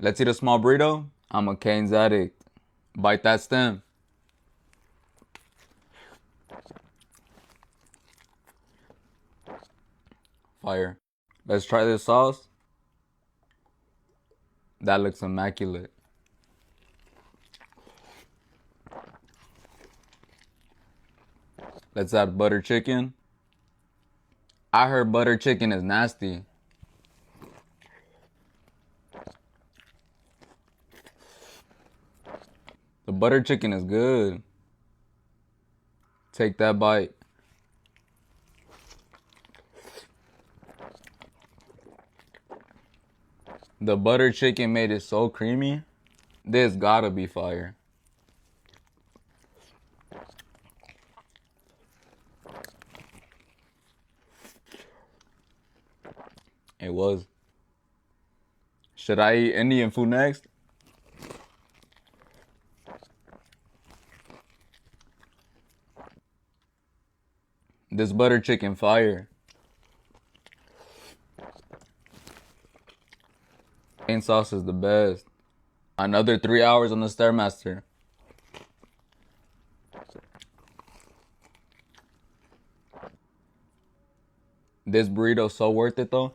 Let's eat a small burrito. I'm a Cane's addict. Bite that stem. Fire. Let's try this sauce. That looks immaculate. Let's add butter chicken. I heard butter chicken is nasty. The butter chicken is good. Take that bite. The butter chicken made it so creamy. This gotta be fire. It was. Should I eat Indian food next? This butter chicken fire. Plain sauce is the best. Another 3 hours on the Stairmaster. This burrito's so worth it though.